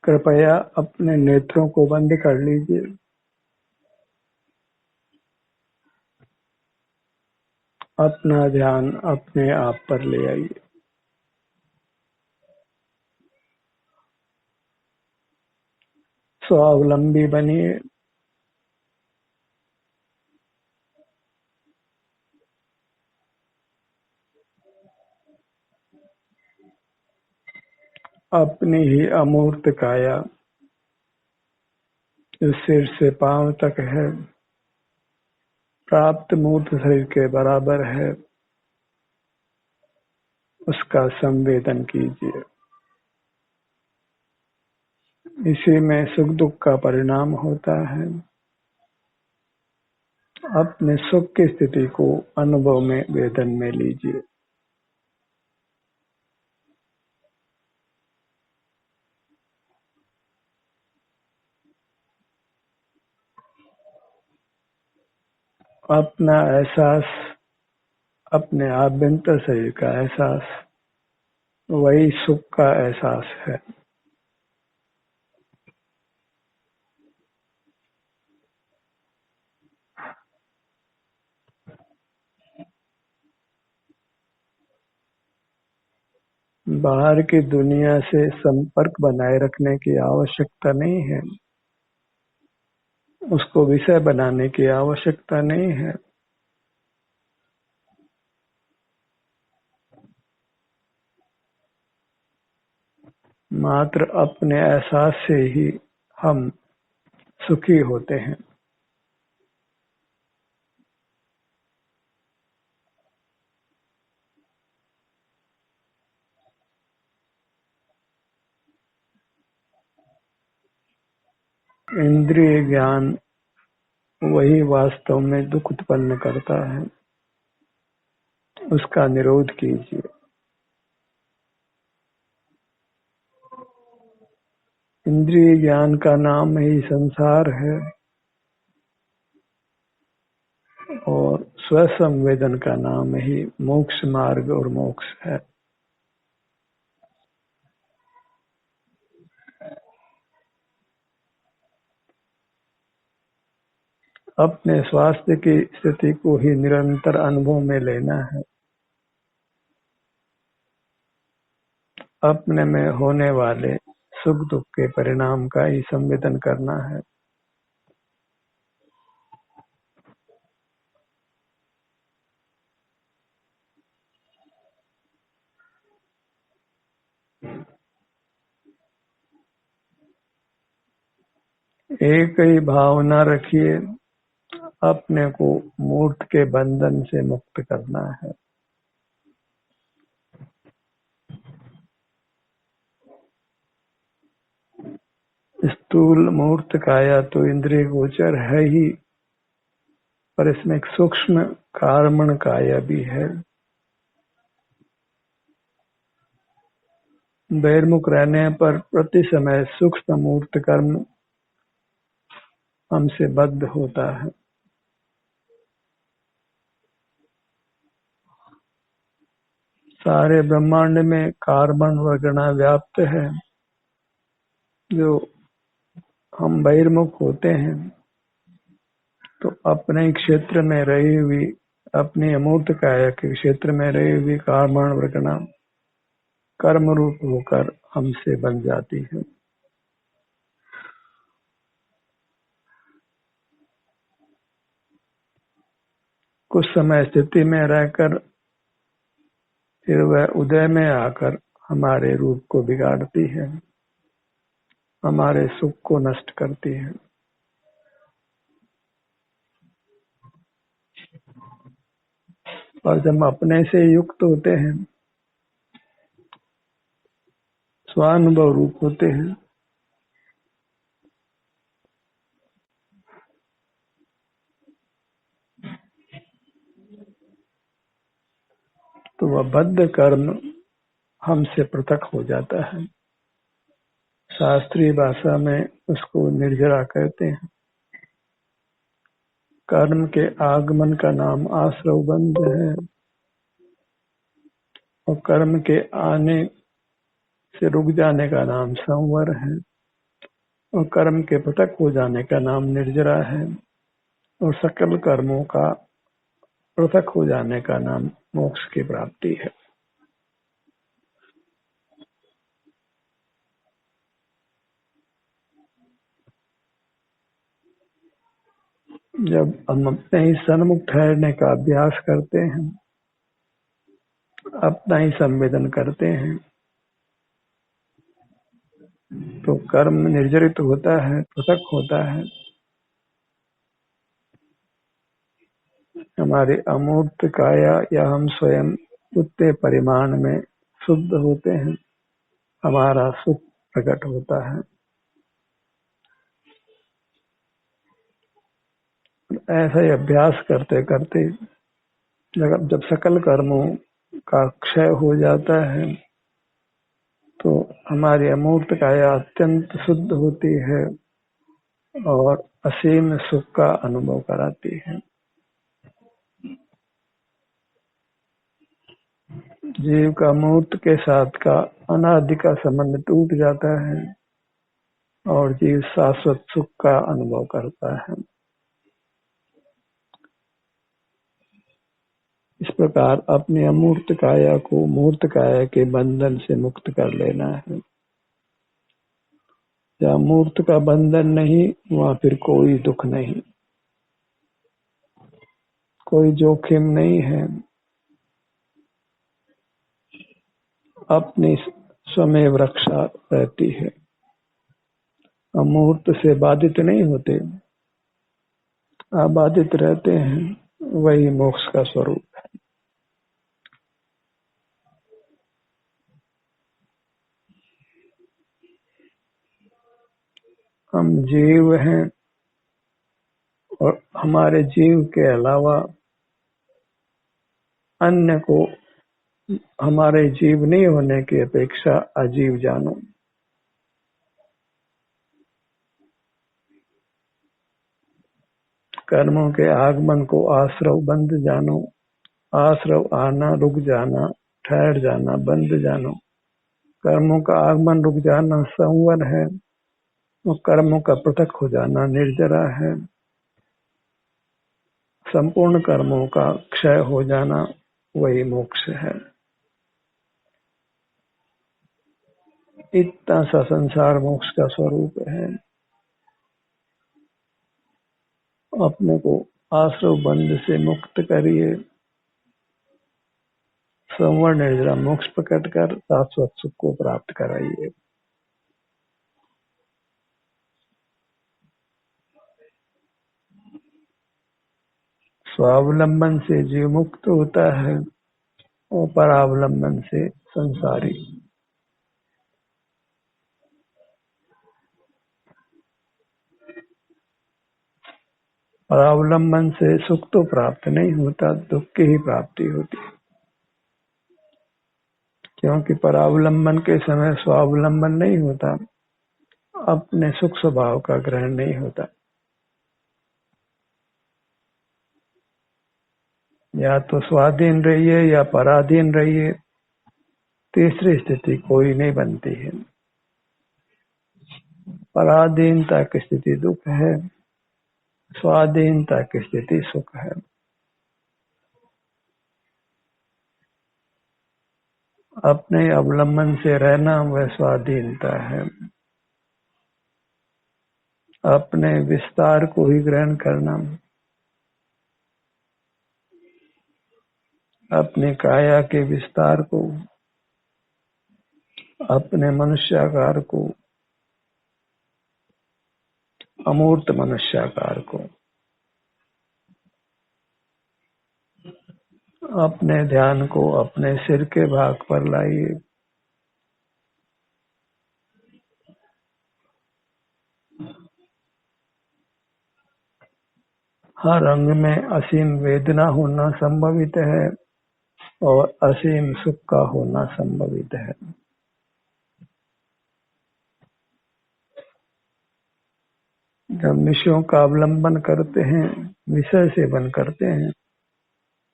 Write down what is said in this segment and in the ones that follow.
कृपया अपने नेत्रों को बंद कर लीजिए। अपना ध्यान अपने आप पर ले आइए। स्वावलंबी बनिए। अपनी ही अमूर्त काया जो सिर से पांव तक है, प्राप्त मूर्त शरीर के बराबर है, उसका संवेदन कीजिए। इसी में सुख दुख का परिणाम होता है। अपने सुख की स्थिति को अनुभव में वेदन में लीजिए। अपना एहसास, अपने आभ्यंतर शरीर का एहसास, वही सुख का एहसास है। बाहर की दुनिया से संपर्क बनाए रखने की आवश्यकता नहीं है, उसको विषय बनाने की आवश्यकता नहीं है। मात्र अपने एहसास से ही हम सुखी होते हैं। इंद्रिय ज्ञान वही वास्तव में दुख उत्पन्न करता है, उसका निरोध कीजिए। इंद्रिय ज्ञान का नाम ही संसार है और स्वसंवेदन का नाम ही मोक्ष मार्ग और मोक्ष है। अपने स्वास्थ्य की स्थिति को ही निरंतर अनुभव में लेना है। अपने में होने वाले सुख दुख के परिणाम का ही संवेदन करना है। एक ही भावना रखिए, अपने को मूर्त के बंधन से मुक्त करना है। स्थूल मूर्त काया तो इंद्रिय गोचर है ही, पर इसमें एक सूक्ष्म कार्मण काया भी है। बहिर्मुख रहने पर प्रति समय सूक्ष्म मूर्त कर्म हमसे बद्ध होता है। सारे ब्रह्मांड में कार्बन वर्गणा व्याप्त है। जो हम बहिर्मुख होते हैं तो अपने क्षेत्र में रही हुई, अपनी अमूर्त काया के क्षेत्र में रही हुई कार्बन वर्गणा कर्म रूप होकर हमसे बन जाती है। कुछ समय स्थिति में रहकर फिर वह उदय में आकर हमारे रूप को बिगाड़ती है, हमारे सुख को नष्ट करती है। और जब अपने से युक्त होते हैं, स्वानुभव रूप होते हैं, तो वह बद्ध कर्म हमसे पृथक हो जाता है। शास्त्रीय भाषा में उसको निर्जरा कहते हैं। कर्म के आगमन का नाम आश्रव बंध है और कर्म के आने से रुक जाने का नाम संवर है। और कर्म के पृथक हो जाने का नाम निर्जरा है, और सकल कर्मों का पृथक हो जाने का नाम मोक्ष की प्राप्ति है। जब हम अपने ही सन्मुख ठहरने का अभ्यास करते हैं, अपना ही संवेदन करते हैं, तो कर्म निर्जरित होता है, पृथक होता है। हमारे अमूर्त काया या हम स्वयं उतने परिमाण में शुद्ध होते हैं, हमारा सुख प्रकट होता है। ऐसा ही अभ्यास करते करते जब सकल कर्मों का क्षय हो जाता है, तो हमारी अमूर्त काया अत्यंत शुद्ध होती है और असीम सुख का अनुभव कराती है। जीव का मूर्त के साथ का अनादि का संबंध टूट जाता है और जीव शाश्वत सुख का अनुभव करता है। इस प्रकार अपनी अमूर्त काया को मूर्त काया के बंधन से मुक्त कर लेना है। जहाँ मूर्त का बंधन नहीं, वहाँ फिर कोई दुख नहीं, कोई जोखिम नहीं है। अपनी स्वयं रक्षा रहती है, अमूर्त से बाधित नहीं होते, अबाधित रहते हैं। वही मोक्ष का स्वरूप है। हम जीव हैं और हमारे जीव के अलावा अन्य को हमारे जीव नहीं होने की अपेक्षा अजीव जानो। कर्मों के आगमन को आश्रव बंध जानो। आश्रव आना, रुक जाना, ठहर जाना, बंध जानो। कर्मों का आगमन रुक जाना संवर है, और कर्मों का पृथक हो जाना निर्जरा है। संपूर्ण कर्मों का क्षय हो जाना वही मोक्ष है। इतना सा संसार मोक्ष का स्वरूप है। अपने को आश्रव बंध से मुक्त करिए, संवर निर्जरा मोक्ष प्रकट कर शाश्वत सुख को प्राप्त कराइए। स्वावलंबन से जीव मुक्त होता है और परावलंबन से संसारी। परावलंबन से सुख तो प्राप्त नहीं होता, दुख की ही प्राप्ति होती है। क्योंकि परावलंबन के समय स्वावलंबन नहीं होता, अपने सुख स्वभाव का ग्रहण नहीं होता। या तो स्वाधीन रहिए या पराधीन रहिए, तीसरी स्थिति कोई नहीं बनती है। पराधीनता की स्थिति दुख है, स्वाधीनता की स्थिति सुख है। अपने अवलंबन से रहना वह स्वाधीनता है। अपने विस्तार को ही ग्रहण करना, अपने काया के विस्तार को, अपने मनुष्याकार को, अमूर्त मनुष्याकार को, अपने ध्यान को अपने सिर के भाग पर लाइए। हर अंग में असीम वेदना होना संभवित है और असीम सुख का होना संभवित है। जब विषयों का अवलंबन करते हैं, विषय सेवन करते हैं,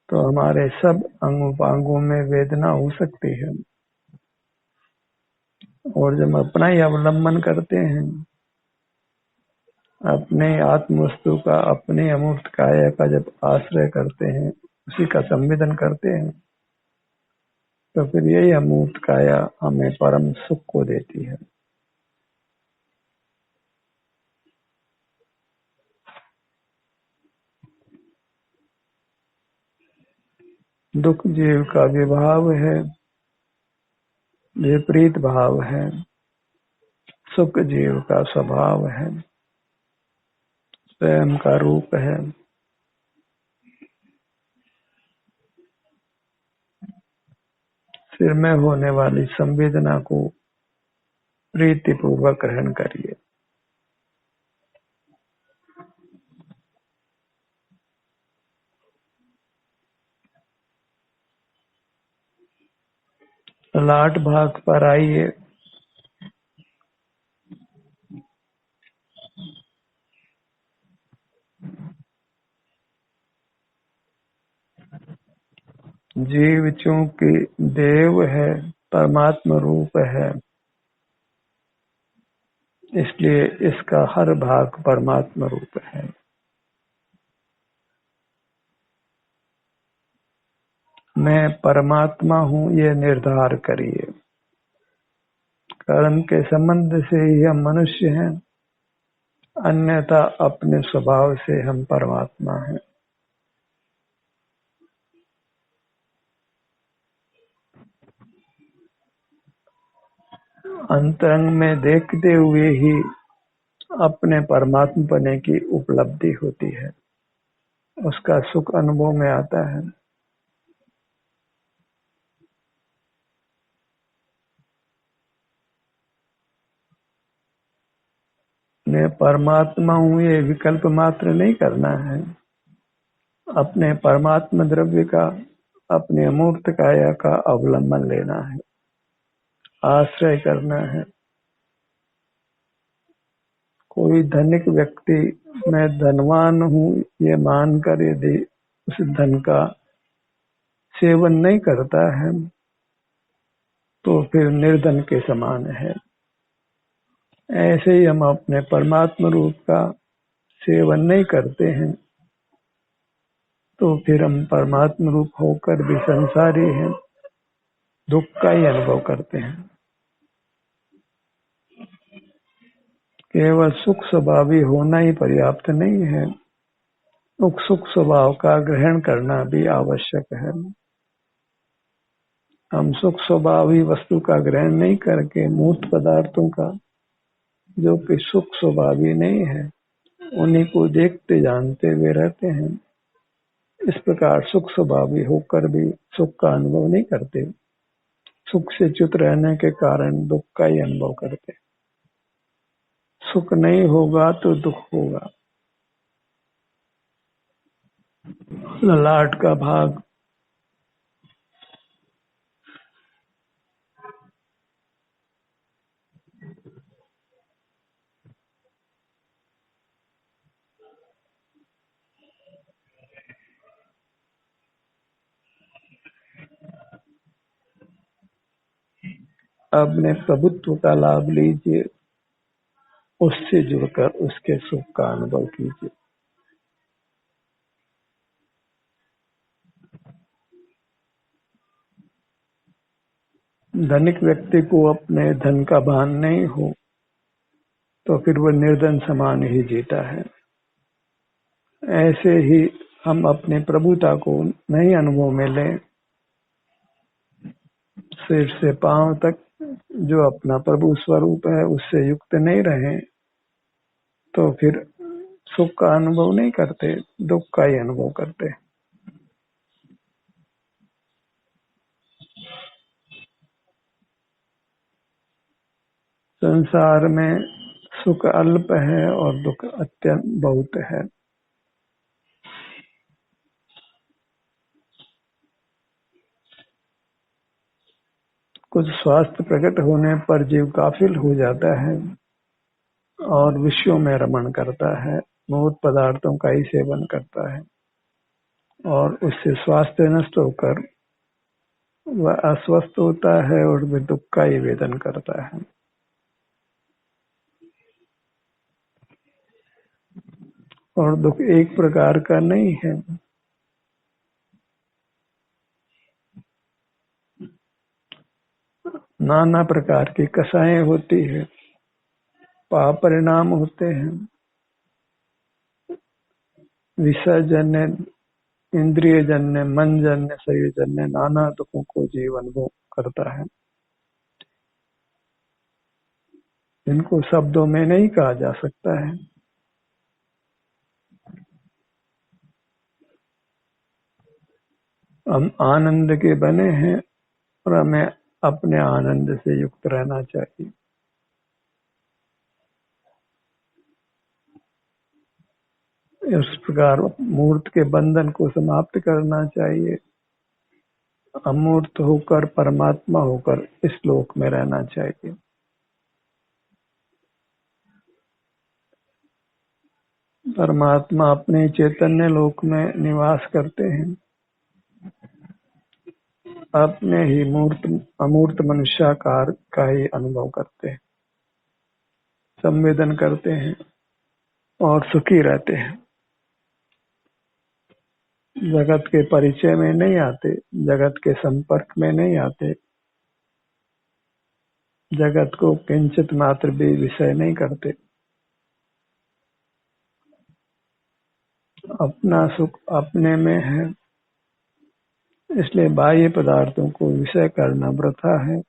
तो हमारे सब अंगों में वेदना हो सकती है। और जब अपना ही अवलंबन करते हैं, अपने आत्म वस्तु का, अपने अमूर्त काया का जब आश्रय करते हैं, उसी का संवेदन करते हैं, तो फिर यही अमूर्त काया हमें परम सुख को देती है। दुख जीव का विभाव है, विपरीत भाव है। सुख जीव का स्वभाव है, स्वयं का रूप है। सिर में होने वाली संवेदना को प्रीति पूर्वक ग्रहण करिए। लाट भाग पर आइए। जीव चूंकि देव है, परमात्मा रूप है, इसलिए इसका हर भाग परमात्मा रूप है। मैं परमात्मा हूँ, ये निर्धार करिए। कर्म के संबंध से ही हम मनुष्य हैं, अन्यथा अपने स्वभाव से हम परमात्मा हैं। अंतरंग में देखते हुए ही अपने परमात्मा बने की उपलब्धि होती है, उसका सुख अनुभव में आता है। मैं परमात्मा हूँ ये विकल्प मात्र नहीं करना है, अपने परमात्मा द्रव्य का, अपने अमूर्त काया का अवलंबन लेना है, आश्रय करना है। कोई धनिक व्यक्ति मैं धनवान हूँ ये मानकर यदि उस धन का सेवन नहीं करता है, तो फिर निर्धन के समान है। ऐसे ही हम अपने परमात्मा रूप का सेवन नहीं करते हैं, तो फिर हम परमात्मा रूप होकर भी संसारी हैं, दुख का ही अनुभव करते हैं। केवल सुख स्वभावी होना ही पर्याप्त नहीं है, सुख स्वभाव का ग्रहण करना भी आवश्यक है। हम सुख स्वभावी वस्तु का ग्रहण नहीं करके मूर्त पदार्थों का, जो कि सुख स्वभावी नहीं है, उन्हीं को देखते जानते हुए रहते हैं। इस प्रकार सुख स्वभावी होकर भी सुख का अनुभव नहीं करते, सुख से च्युत रहने के कारण दुख का ही अनुभव करते। सुख नहीं होगा तो दुख होगा। ललाट का भाग। अपने प्रभुत्व का लाभ लीजिए, उससे जुड़कर उसके सुख का अनुभव कीजिए। धनिक व्यक्ति को अपने धन का भान नहीं हो, तो फिर वह निर्धन समान ही जीता है। ऐसे ही हम अपने प्रभुता को नहीं अनुभव में लें, सिर से पांव तक जो अपना प्रभु स्वरूप है उससे युक्त नहीं रहे, तो फिर सुख का अनुभव नहीं करते, दुख का ही अनुभव करते। संसार में सुख अल्प है और दुख अत्यंत बहुत है। कुछ स्वास्थ्य प्रकट होने पर जीव काफिल हो जाता है और विषयों में रमण करता है, बहुत पदार्थों का ही सेवन करता है, और उससे स्वास्थ्य नष्ट होकर वह अस्वस्थ होता है और वह दुख का ही वेदन करता है। और दुख एक प्रकार का नहीं है। नाना प्रकार की कषाएं होती है, पाप परिणाम होते हैं, विषय जन्य, इंद्रिय जन्य, मन जन्य, शरीर जन्य नाना दुखों को जीव अनुभव करता है। इनको शब्दों में नहीं कहा जा सकता है। हम आनंद के बने हैं और हमें अपने आनंद से युक्त रहना चाहिए। इस प्रकार मूर्त के बंधन को समाप्त करना चाहिए। अमूर्त होकर परमात्मा होकर इस लोक में रहना चाहिए। परमात्मा अपने चैतन्य लोक में निवास करते हैं, अपने ही मूर्त अमूर्त मनुष्याकार का ही अनुभव करते हैं, संवेदन करते हैं और सुखी रहते हैं। जगत के परिचय में नहीं आते, जगत के संपर्क में नहीं आते, जगत को किंचित मात्र भी विषय नहीं करते। अपना सुख अपने में है, इसलिए बाह्य पदार्थों को विषय करना वृथा है,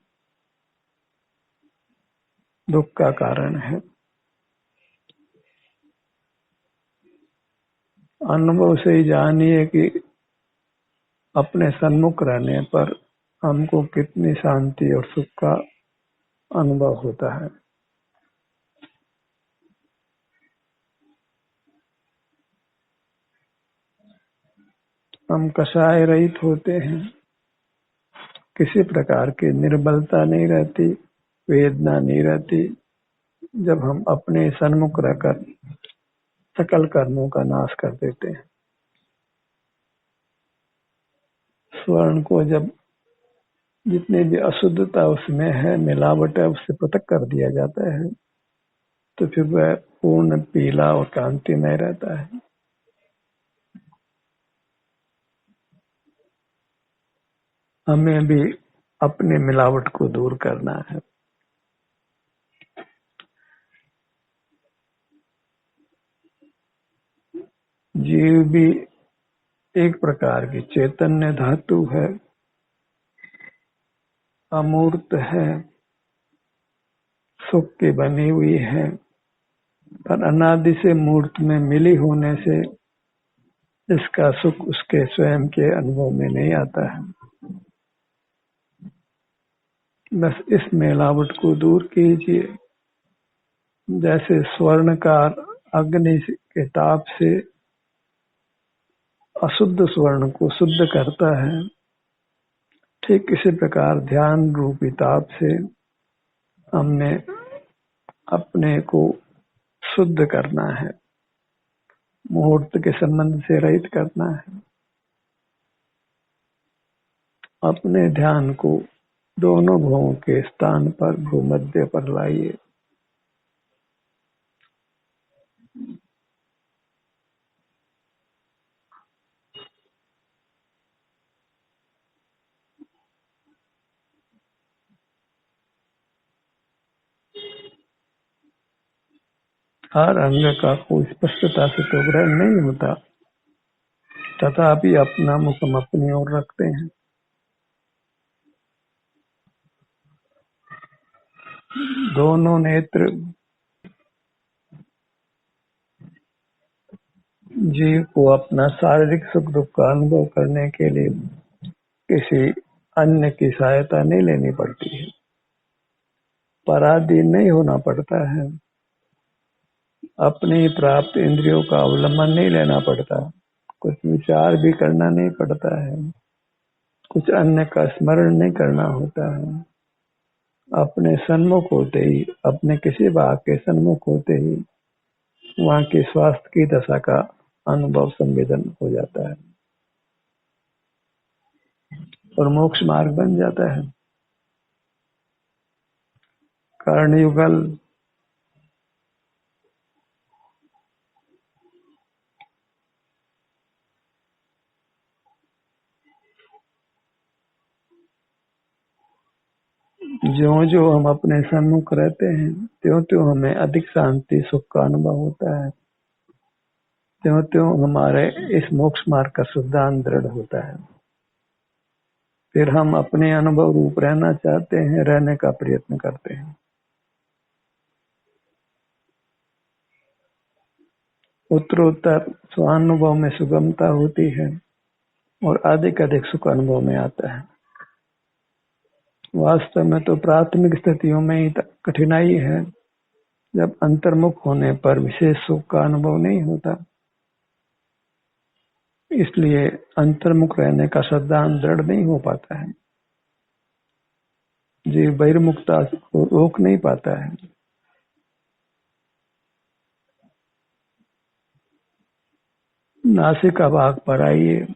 दुख का कारण है। अनुभव से ही जानिए कि अपने सन्मुख रहने पर हमको कितनी शांति और सुख का अनुभव होता है। हम कषाय रहित होते हैं, किसी प्रकार की निर्बलता नहीं रहती, वेदना नहीं रहती। जब हम अपने सन्मुख रहकर सकल कर्मों का नाश कर देते हैं। स्वर्ण को जब जितनी भी अशुद्धता उसमें है, मिलावट है, उससे पृथक कर दिया जाता है तो फिर वह पूर्ण पीला और कांतिमय रहता है। हमें भी अपने मिलावट को दूर करना है। जीव भी एक प्रकार की चैतन्य धातु है, अमूर्त है, सुख की बनी हुई है, पर अनादि से मूर्त में मिली होने से इसका सुख उसके स्वयं के अनुभव में नहीं आता है। बस इस मिलावट को दूर कीजिए। जैसे स्वर्णकार अग्नि के ताप से अशुद्ध स्वर्ण को शुद्ध करता है, ठीक इसी प्रकार ध्यान रूपी ताप से हमने अपने को शुद्ध करना है, मुहूर्त के संबंध से रहित करना है। अपने ध्यान को दोनों भुवों के स्थान पर भूमध्य पर लाइए। हर अंग का कोई स्पष्टता से तो ग्रहण नहीं होता, तथापि अपना मुख हम अपनी ओर रखते हैं। दोनों नेत्र जीव को अपना शारीरिक सुख दुख का अनुभव करने के लिए किसी अन्य की सहायता नहीं लेनी पड़ती है, पराधीन नहीं होना पड़ता है, अपनी प्राप्त इंद्रियों का अवलंबन नहीं लेना पड़ता, कुछ विचार भी करना नहीं पड़ता है, कुछ अन्य का स्मरण नहीं करना होता है। अपने सन्मुख होते ही, अपने किसी भाग के सन्मुख होते ही वहां के स्वास्थ्य की दशा का अनुभव संवेदन हो जाता है और मोक्ष मार्ग बन जाता है। कर्णयुगल ज्यों ज्यों हम अपने सम्मुख रहते हैं त्यों त्यों हमें अधिक शांति सुख का अनुभव होता है, त्यों त्यों हमारे इस मोक्ष मार्ग का सिद्धांत दृढ़ होता है। फिर हम अपने अनुभव रूप रहना चाहते हैं, रहने का प्रयत्न करते हैं। उत्तरोत्तर स्वानुभव में सुगमता होती है और अधिक अधिक सुख अनुभव में आता है। वास्तव में तो प्राथमिक स्थितियों में ही कठिनाई है, जब अंतर्मुख होने पर विशेष सुख का अनुभव नहीं होता। इसलिए अंतर्मुख रहने का सिद्धांत दृढ़ नहीं हो पाता है, जीव बहिर्मुखता को रोक नहीं पाता है। नासिका भाग पर आइए।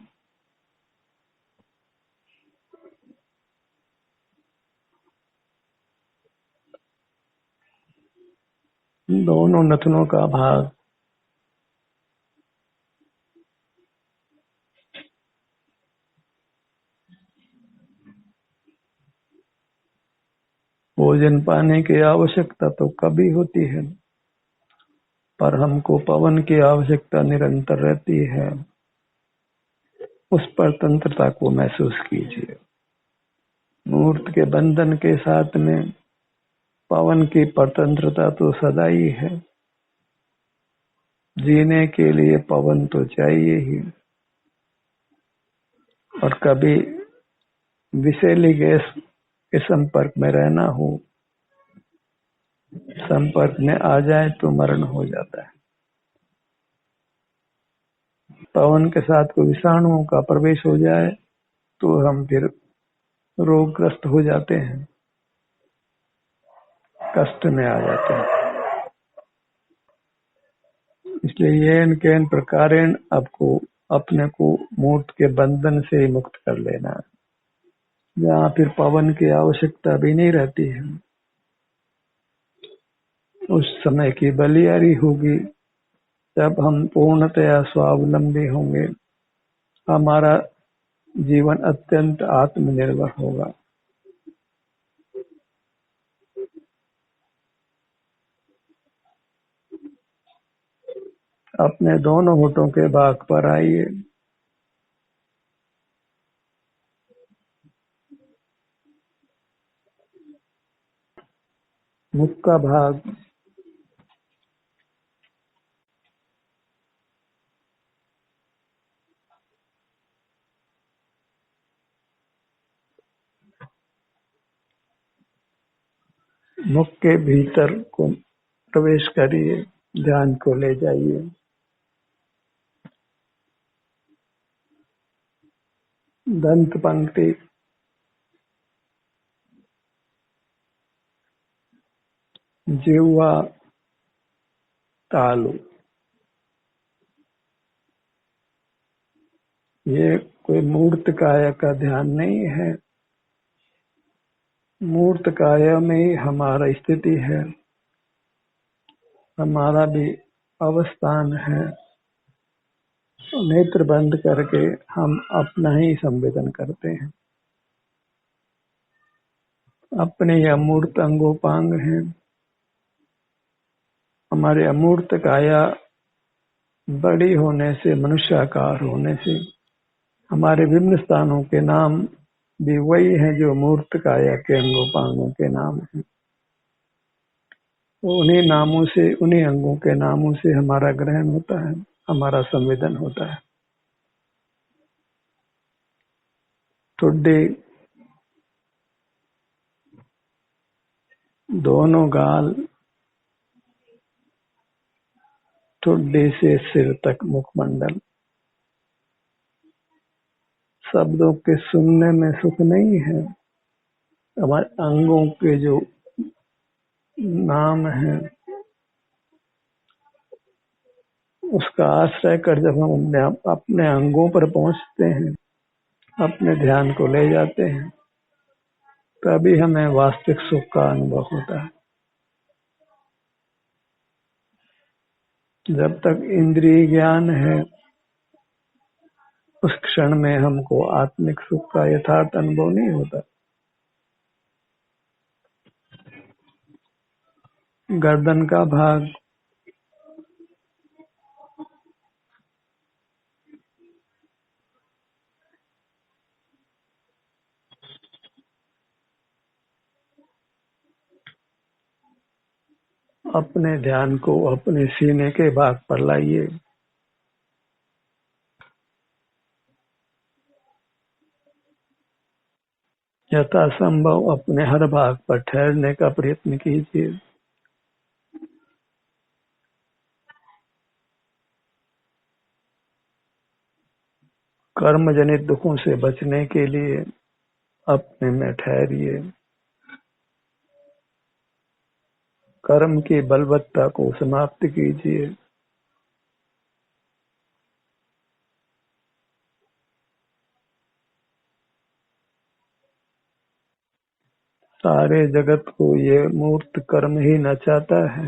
दोनों नथनों का भाग भोजन पाने की आवश्यकता तो कभी होती है, पर हमको पवन की आवश्यकता निरंतर रहती है। उस पर तंत्रता को महसूस कीजिए। मूर्त के बंधन के साथ में पवन की परतंत्रता तो सदा ही है। जीने के लिए पवन तो चाहिए ही, और कभी विषैली गैस के संपर्क में रहना हो, संपर्क में आ जाए तो मरण हो जाता है। पवन के साथ कोई विषाणुओं का प्रवेश हो जाए तो हम फिर रोगग्रस्त हो जाते हैं, कष्ट में आ जाते हैं। इसलिए येन केन प्रकारेण आपको अपने को मूर्त के बंधन से मुक्त कर लेना है, जहाँ फिर पवन की आवश्यकता भी नहीं रहती है। उस समय की बलियारी होगी जब हम पूर्णतया स्वावलंबी होंगे। हमारा जीवन अत्यंत आत्मनिर्भर होगा। अपने दोनों होठों के भाग पर आइए। मुख का भाग मुख के भीतर को प्रवेश करिए, ध्यान को ले जाइए। दंत पंक्ति, जिह्वा, तालु, ये कोई मूर्त काया का ध्यान नहीं है। मूर्त काया में ही हमारा स्थिति है, हमारा भी अवस्थान है। नेत्र बंद करके हम अपना ही संवेदन करते हैं। अपने ही अमूर्त अंगोपांग हैं। हमारे अमूर्त काया बड़ी होने से, मनुष्याकार होने से, हमारे विभिन्न स्थानों के नाम भी वही हैं जो मूर्त काया के अंगोपांगों के नाम हैं। उन्हीं नामों से, उन्हीं अंगों के नामों से हमारा ग्रहण होता है, हमारा संवेदन होता है। ठुड्डी, दोनों गाल, ठुड्डी से सिर तक मुखमंडल। शब्दों के सुनने में सुख नहीं है, हमारे अंगों के जो नाम है उसका आश्रय कर जब हम अपने अंगों पर पहुंचते हैं, अपने ध्यान को ले जाते हैं, तभी हमें वास्तविक सुख का अनुभव होता है। जब तक इंद्रिय ज्ञान है, उस क्षण में हमको आत्मिक सुख का यथार्थ अनुभव नहीं होता। गर्दन का भाग, अपने ध्यान को अपने सीने के भाग पर लाइए। यथासंभव अपने हर भाग पर ठहरने का प्रयत्न कीजिए। कर्मजनित दुखों से बचने के लिए अपने में ठहरिए। कर्म की बलवत्ता को समाप्त कीजिए। सारे जगत को ये मूर्त कर्म ही नचाता है।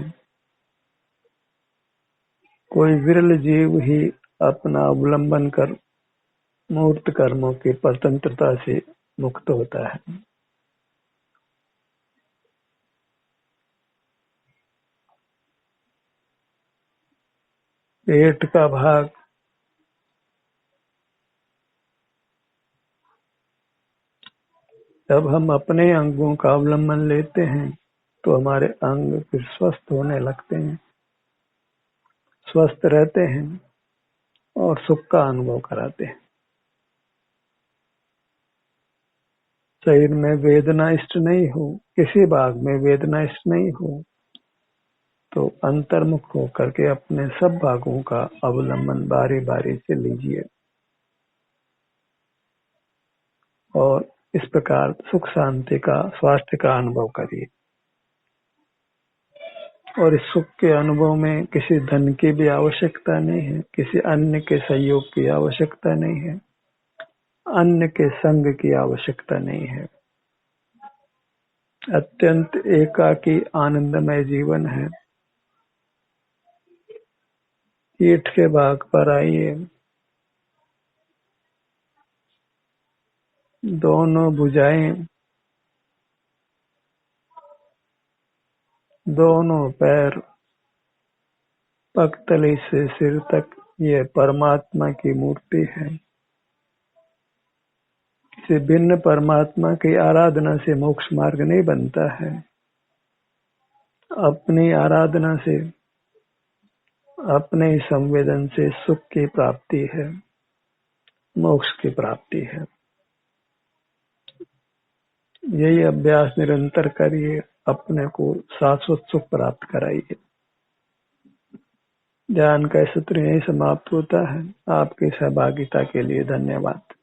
कोई विरल जीव ही अपना अवलंबन कर मूर्त कर्मों की स्वतंत्रता से मुक्त होता है। पेट का भाग, जब हम अपने अंगों का अवलंबन लेते हैं तो हमारे अंग फिर स्वस्थ होने लगते हैं, स्वस्थ रहते हैं और सुख का अनुभव कराते हैं। शरीर में वेदना इष्ट नहीं हो, किसी भाग में वेदना इष्ट नहीं हो तो अंतर्मुख होकर के अपने सब भागों का अवलंबन बारी बारी से लीजिए और इस प्रकार सुख शांति का, स्वास्थ्य का अनुभव करिए। और इस सुख के अनुभव में किसी धन की भी आवश्यकता नहीं है, किसी अन्य के सहयोग की आवश्यकता नहीं है, अन्य के संग की आवश्यकता नहीं है। अत्यंत एकाकी आनंदमय जीवन है। पीठ के भाग पर आइए, दोनों भुजाएं, दोनों पैर, पगतली से सिर तक ये परमात्मा की मूर्ति है। किसी भिन्न परमात्मा की आराधना से मोक्ष मार्ग नहीं बनता है। अपनी आराधना से, अपने संवेदन से सुख की प्राप्ति है, मोक्ष की प्राप्ति है। यही अभ्यास निरंतर करिए, अपने को शाश्वत सुख प्राप्त कराइए। ध्यान का सत्र यही समाप्त होता है। आपकी सहभागिता के लिए धन्यवाद।